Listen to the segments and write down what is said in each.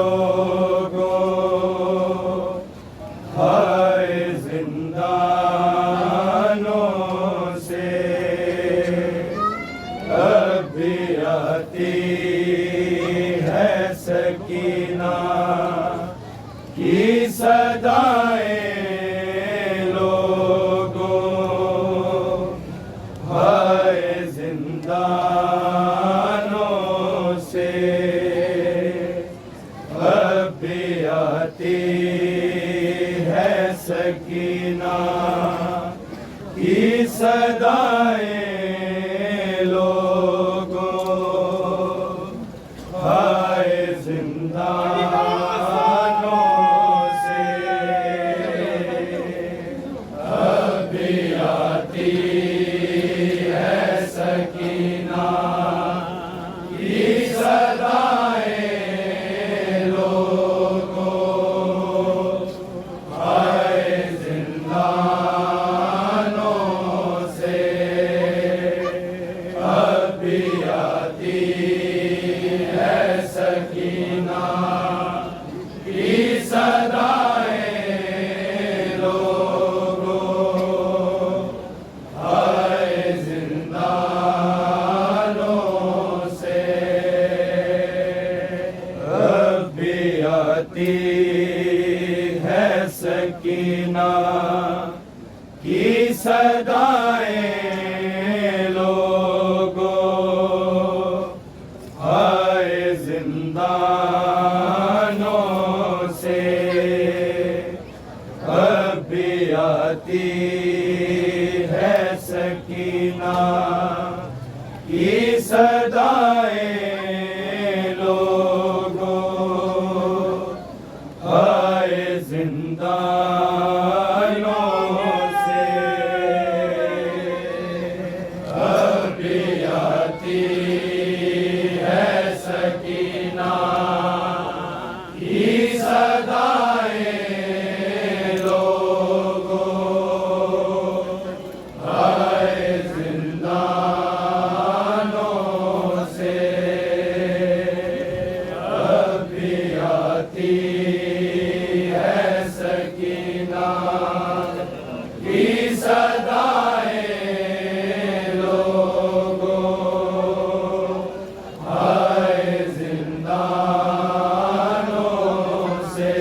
लोगों हाय जिंदानों से अभी आती है सकीना की सदाएं लोगों हाय जिंदानों से अभी आती है सकीना की सदाएं लोगों हाय जिंदानों से अभी आती है सकीना की सदाएं लोगों हाय जिंदानों से अभी आती है सकीना की सदाएं लोगों हाय जिंदानों से अभी आती है सकीना की सदाएं लोगों हाय जिंदानों से अभी आती है सकीना की सदाएं लोगों हाय जिंदानों से अभी आती है सकीना की सदाएं लोगों हाय जिंदानों से अभी आती है सकीना की सदाएं लोगों हाय जिंदानों से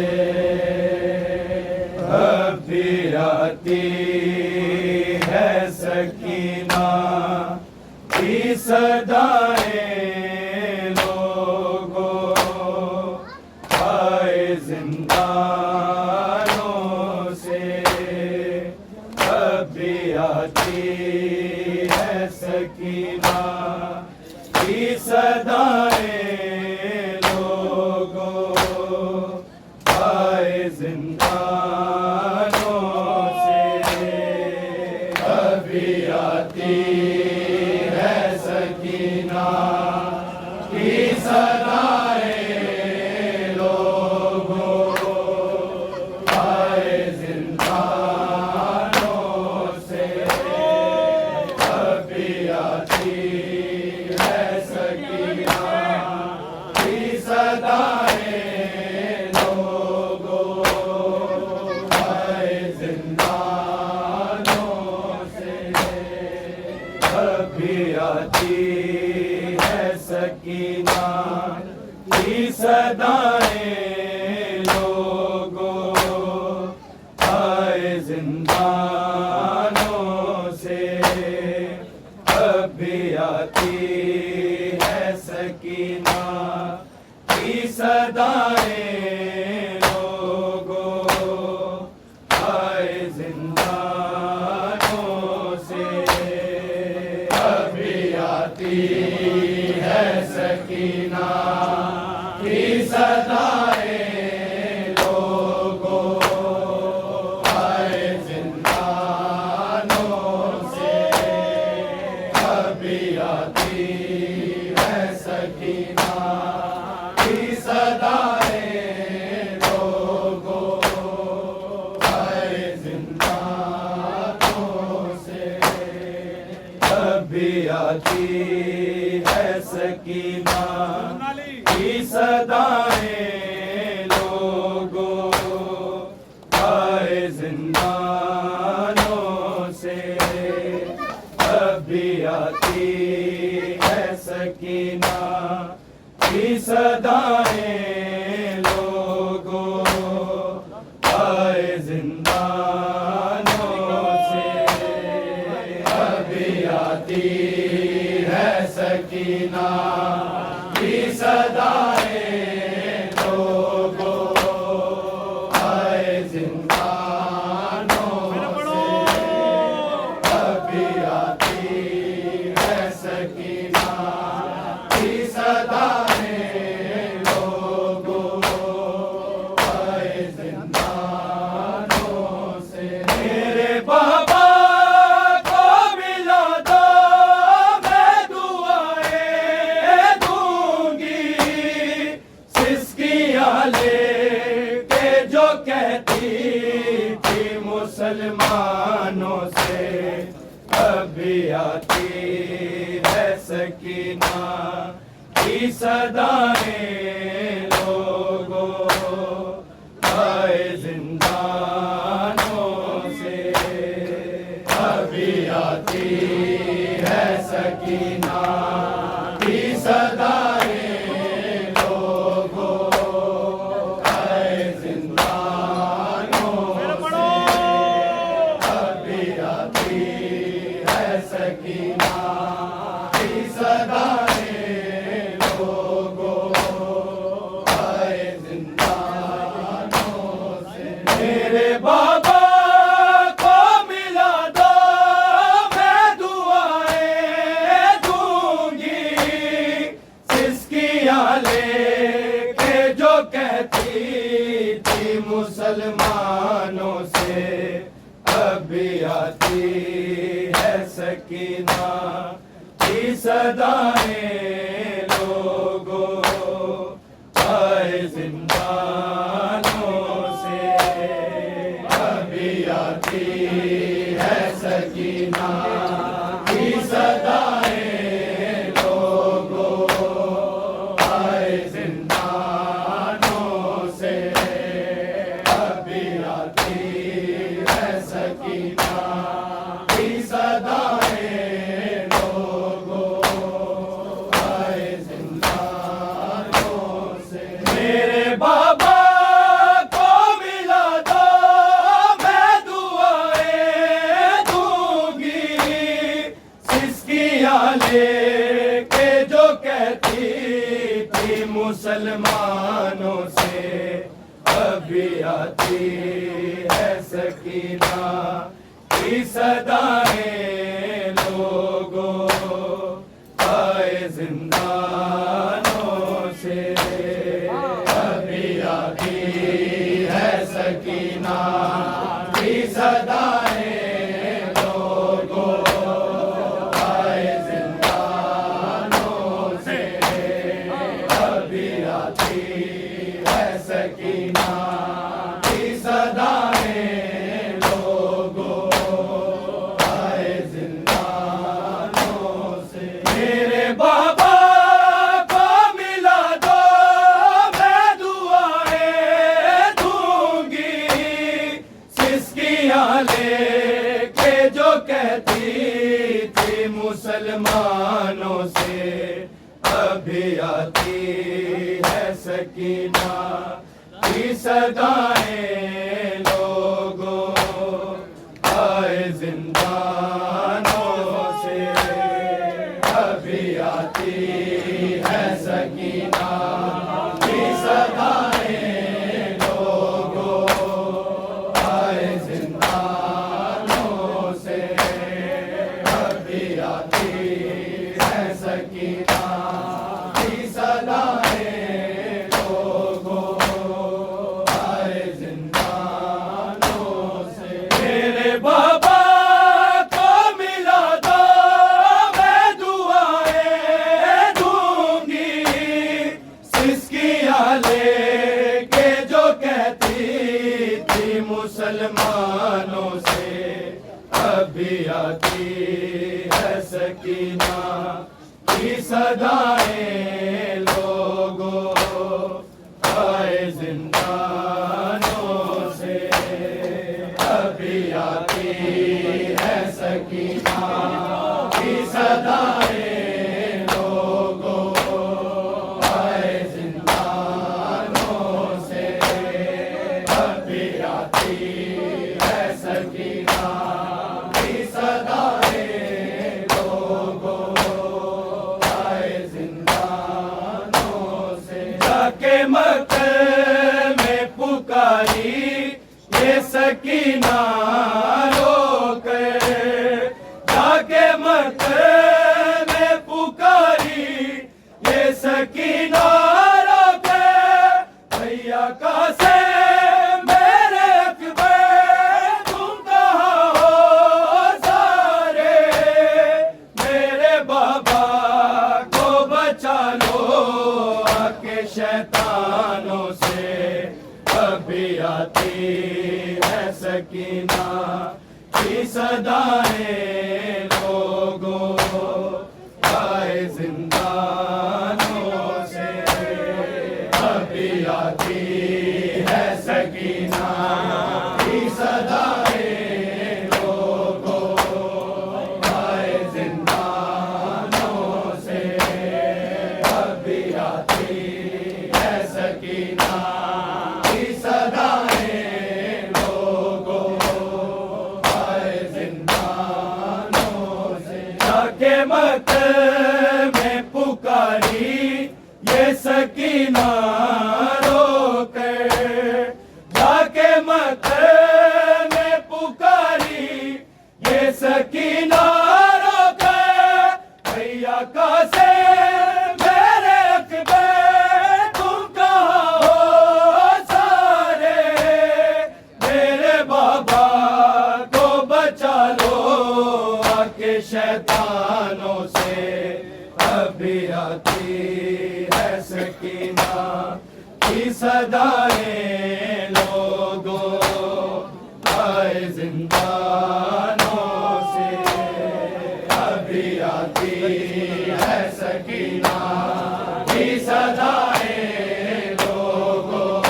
अभी आती है सकीना की सदाएं लोगों हाय जिंदानों आती है सकीना की सदाएं लोगों आए जिंदानों से। अभी आती है सकीना की सदाएं लोगों आए जिंदानों से। अभी आती है सकीना की सदाएं लोगों आए जिंदानों से। मेरे बाबा को मिला दो मैं दुआएं दूंगी, सिसकियां लेके जो कहती थी मुसलमानों से। अभी आती है सकीना की सदाएं लोगों आए जिंदानों से। अभी आती है सकीना की सदाएं लोगों आए जिंदानों से। अभी आती है सकीना की सदाएं लोगों आए जिंदानों से। मेरे बाबा को मिला दो मैं दुआएं दूंगी, सिसकियां लेके जो कहती थी मुसलमानों से। अभी आती है सकीना की सदाएं लोगों आए जिंदानों से। अभी आती है सकीना की सदाएं लोगों आए जिंदानों से। अभी आती है सकीना की सदाएं लोगों आए जिंदानों से। मेरे बाबा को मिला दो मैं दुआएं दूंगी, सिसकियां लेके जो कहती थी मुसलमानों से। अभी आती है सकीना की सदाएं लोगों आए जिंदानों से। अभी आती है सकीना की सदाएं लोगों आए जिंदानों से। अभी आती है सकीना की सदाएं लोगों आए जिंदानों से। मेरे बाबा को मिला दो मैं दुआएं दूंगी, सिसकियां लेके जो कहती थी मुसलमानों से। अभी आती है सकीना की सदाएं लोगों आए जिंदानों से। अभी आती है सकीना की सदाएं लोगों आए जिंदानों से। अभी आती है सकीना की सदाएं लोगों आए जिंदानों से। जाके मक्के में पुकारी ये सकीना रोके, जाके मक्के में पुकारी ये सकीना रोके। भैया का से मेरे अकबर तुम कहाँ हो सारे, मेरे बाबा को बचा लो आके शैतानों से। अभी आती है सकीना की सदाएं लोगों आए जिंदानों से, अभी आती है सकीना की सदाएं लोगों आए जिंदानों से, अभी आती है सकीना की सदाएं लोगों आए जिंदानों से। जाके मक्के में पुकारी ये सकीना रोकर, जाके मक्के में पुकारी ये सकीना रोकर, भैया का से मेरे अकबर तुम कहाँ हो सारे, मेरे बाबा को बचा लो आके शैतानों से, अभी आती है सकीना की सदाएं लोगों आए जिंदानों से, अभी आती है सकीना की सदाएं लोगों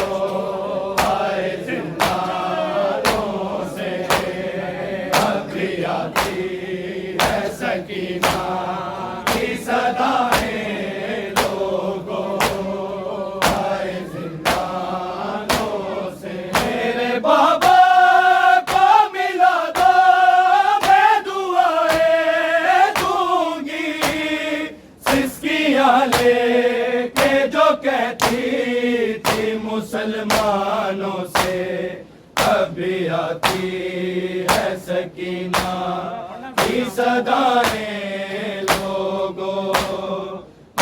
आए जिंदानों से, अभी आती है सकीना की सदाएं लोगों आए जिंदानों से। मेरे बाबा को मिला दो मैं दुआएं दूंगी, सिसकियां लेके जो कहती थी मुसलमानों से, अभी आती है सकीना की सदाएं लोगों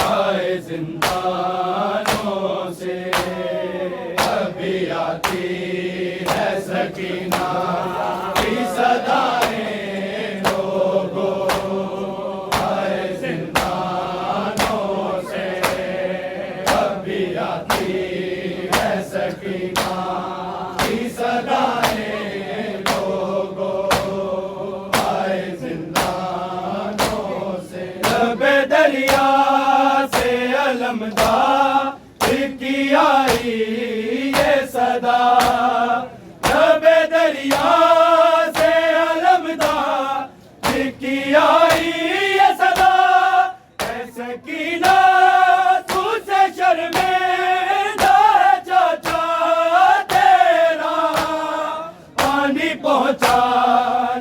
आए जिंदानों से, अभी आती है सकीना की सदाएं लोगों आए जिंदानों से, अभी आती है सकीना की सदाएं लोगों आए जिंदानों से। लबे दरिया से अलमदार की आई ये सदा, लबे दरिया से अलमदार की आई ये सदा, ऐसे की ना तुझसे शर्मिंदा है चाचा तेरा, पानी पहुंचा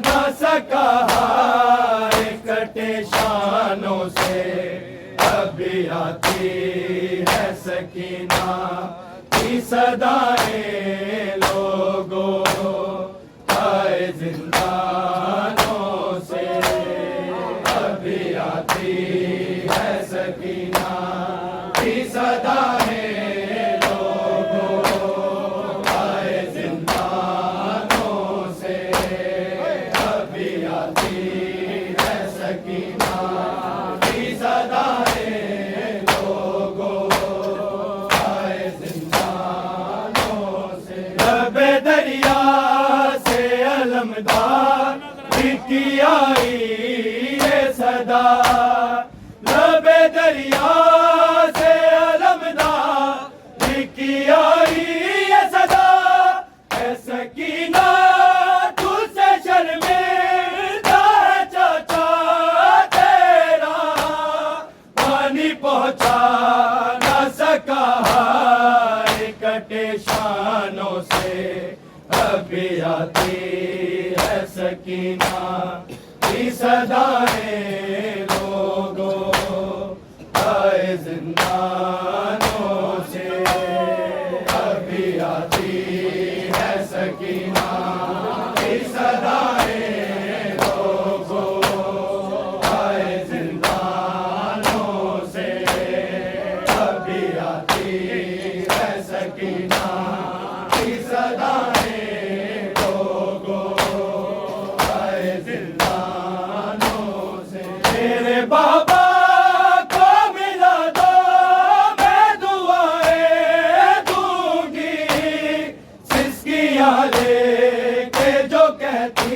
ना सका कटे शानों से, अभी आती है सकीना की सदाएं लोगों आए जिंदानों से, अभी आती है सकीना की सदाएं लोगों आए जिंदानों से, अभी आती है सकीना की सदाएं लोगों आए जिंदानों से। लबे दरिया से अलमदार की आई ये सदा, लबे दरिया से अलमदार की आई ये सदा, है सकीना तुझसे शर्मिंदा है चाचा तेरा, पानी पहुंचा ना सका कटे शानों से, अभी आती है सकीना की सदाएं लोगों आए जिंदानों से, अभी आती है सकीना की सदाएं लोगों आए जिंदानों से, अभी आती है सकीना की सदाएं लोगों आए जिंदानों से। मेरे बाबा को मिला दो मैं दुआएं दूंगी, सिसकियां लेके जो कहती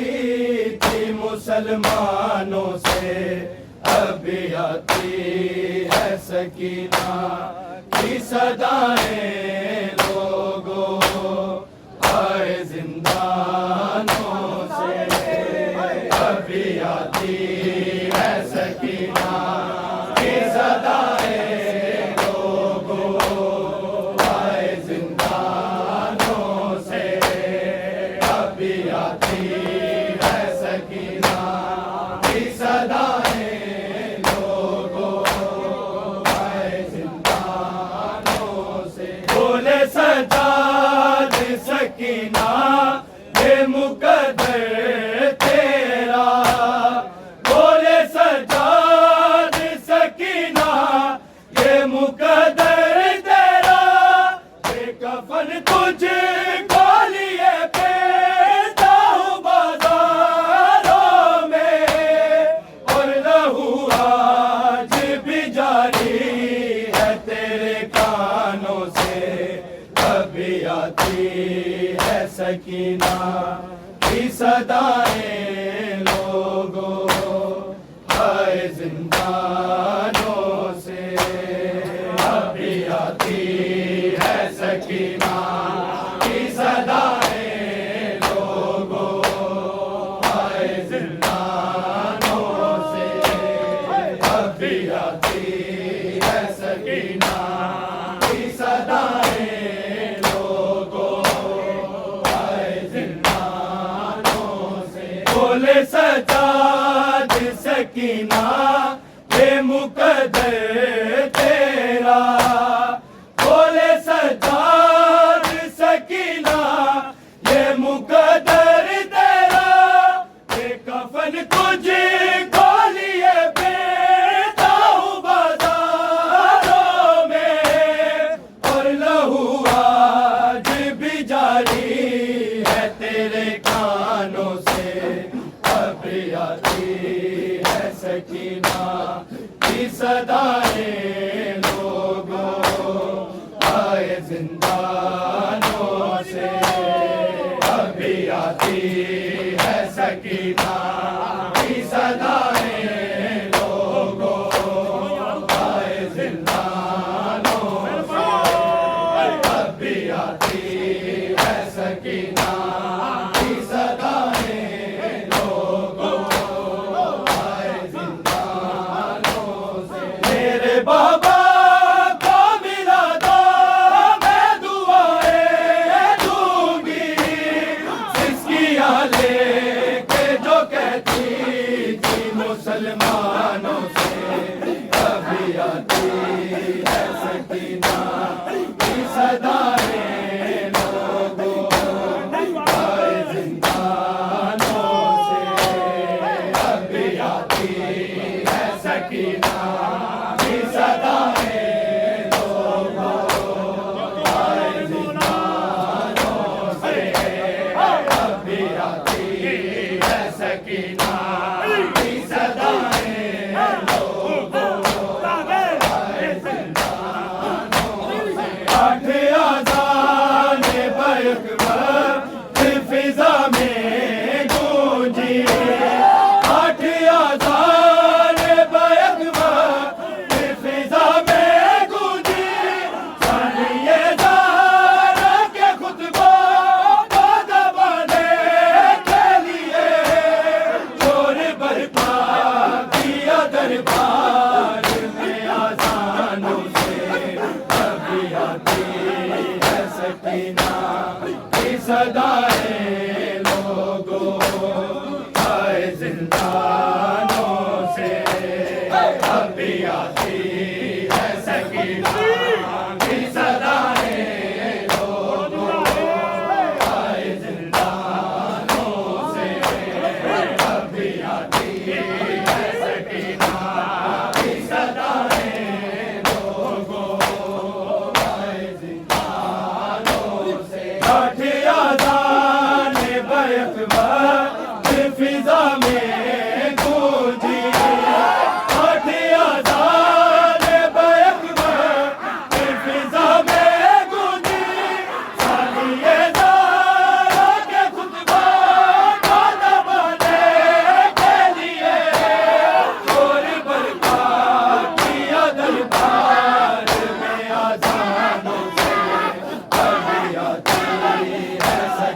सकीना की सदाएं लोगों आए जिंदानों से, अभी आती है सकीना की सदाएं लोगों आए जिंदानों से, अभी आती है सकीना की सदाएं लोगों आए जिंदानों से। बोले सजाद सकीना ये मुकद्दर तेरा, बोले सजाद सकीना ये मुकद्दर तेरा, ये कफन तुझको लिए फेरता हूँ बाजारों में, और लहू आज भी जारी है तेरे कानों से, अभी आती है सकीना की सदाएं लोगों आए जिंदानों से, अभी आती है सकीना की सदाएं लोगों आए जिंदानों से, अभी आती है सकीना की सदाएं लोगों आए जिंदानों से। बोले सजाद सकीना ये मुकद्दर तेरा, बोले सजाद सकीना ये मुकद्दर तेरा, ये कफन तुझको लिए फेरता हूँ बाजारों में, और लहू आज भी जारी है तेरे कानों से, अभी आती है सकीना की सदाएं लोगों आए जिंदानों से, अभी आती है सकीना की सदाएं लोगों आए जिंदानों से, अभी आती है सकीना की सदाएं लोगों आए जिंदानों से। मेरे बाबा को मिला दो मैं दुआएं दूंगी, सिस्कियां लेके जो कहती थी मुसलमानों से, अभी आती है सकीना की सदाएं लोगों आए जिंदानों से, अभी आती है सकीना की सदाएं लोगों आए जिंदानों से, अभी आती है सकीना की सदाएं लोगों आए जिंदानों से। आठ आज़ान बैकबर फिजा में गूंजी, आठ आज़ान बैकबर फिजा में गूंजी, सानिए ज़हरा के खुतबा को दबाने के लिए शोर बरपा किया दरबार में आज़ानों से, अभी आती है सकीना की सदाएं लोगों आए जिंदानों से, अभी आती है सकीना की सदाएं लोगों आए जिंदानों से, अभी आती है सकीना की सदाएं लोगों आए जिंदानों से। आठ आज़ान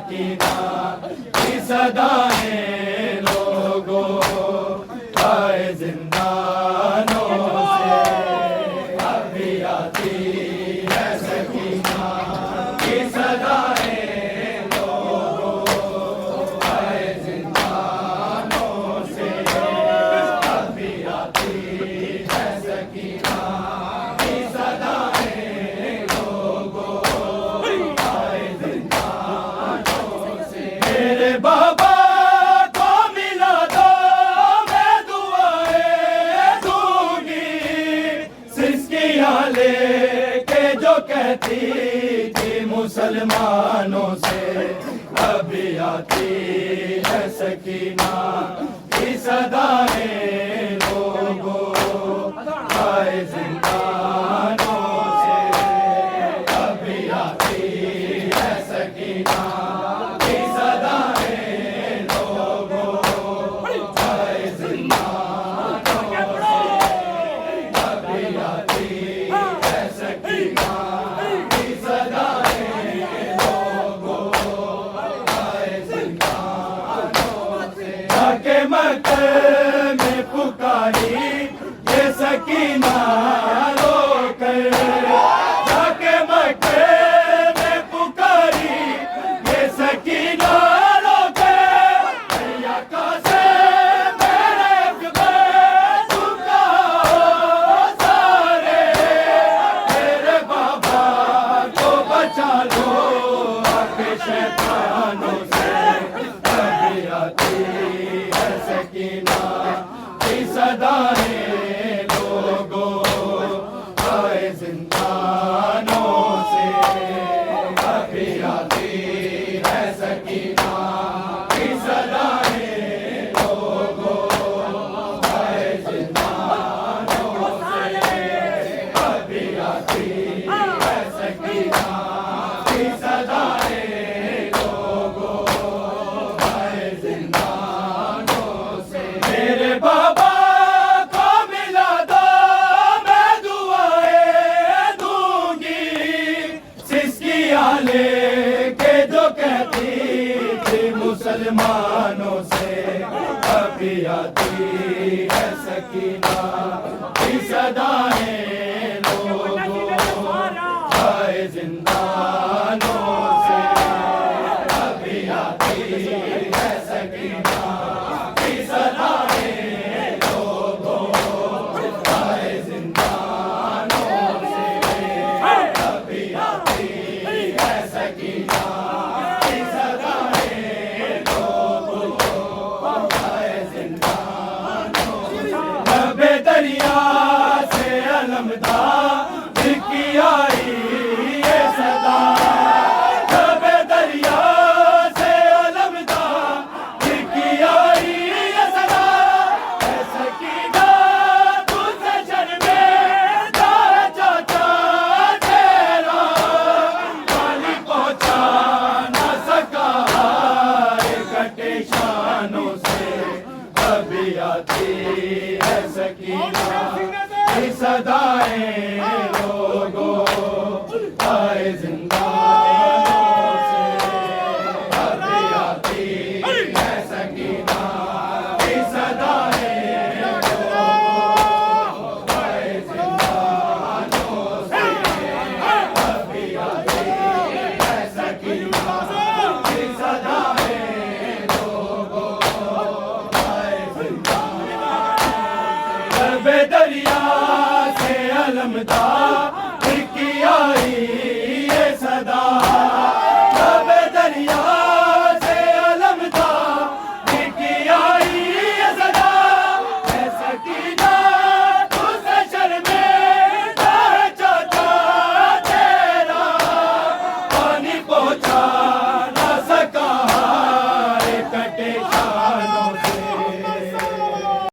सकीना की सदाएं लोगों आए जिंदानों से, अभी आती है सकीना की सदाएं लोगों आए जिंदानों से, अभी आती है सकीना की सदाएं लोगों आए जिंदानों से। मेरे बाबा को मिला दो मैं दुआएं दूंगी, सिसकियां लेके जो कहती थी मुसलमानों से, अभी आती है सकीना की सदाएं लोगों आए जिंदानों से, अभी आती है सकीना की सदाएं लोगों आए जिंदानों से, अभी आती है सकीना की सदाएं लोगों आए जिंदानों से। जाके मक्के में पुकारी ये सकीना रोकर, जाके मक्के में पुकारी ये सकीना रोकर, भैया का से मेरे अकबर झुकाओ सारे, मेरे बाबा को बचा लो आके शैतानों से, अभी आती है सकीना की सदाएं लोगों आए जिंदानों से, अभी आती है सकीना की सदाएं लोगों आए जिंदानों से, अभी आती है सकीना की सदाएं लोगों आए जिंदानों से। मेरे बाबा को मिला दो मैं दुआएं दूंगी, सिसकियां लेके जो कहती थी मुसलमानों से, अभी आती है सकीना की सदाएं लोगों आए जिंदानों से, अभी आती है सकीना की सदाएं लोगों आए जिंदानों से, अभी आती है सकीना की सदाएं लोगों आए जिंदानों से। लबे दरिया से अलमदा की आई ये सदा, लबे दरिया से अलमदा की आई ये सदा, है सकीना तुझसे शर्मे दार चाचा तेरा, वाली पहुंचा न सका कटे शानों से, अभी आती है सकीना की सदाएं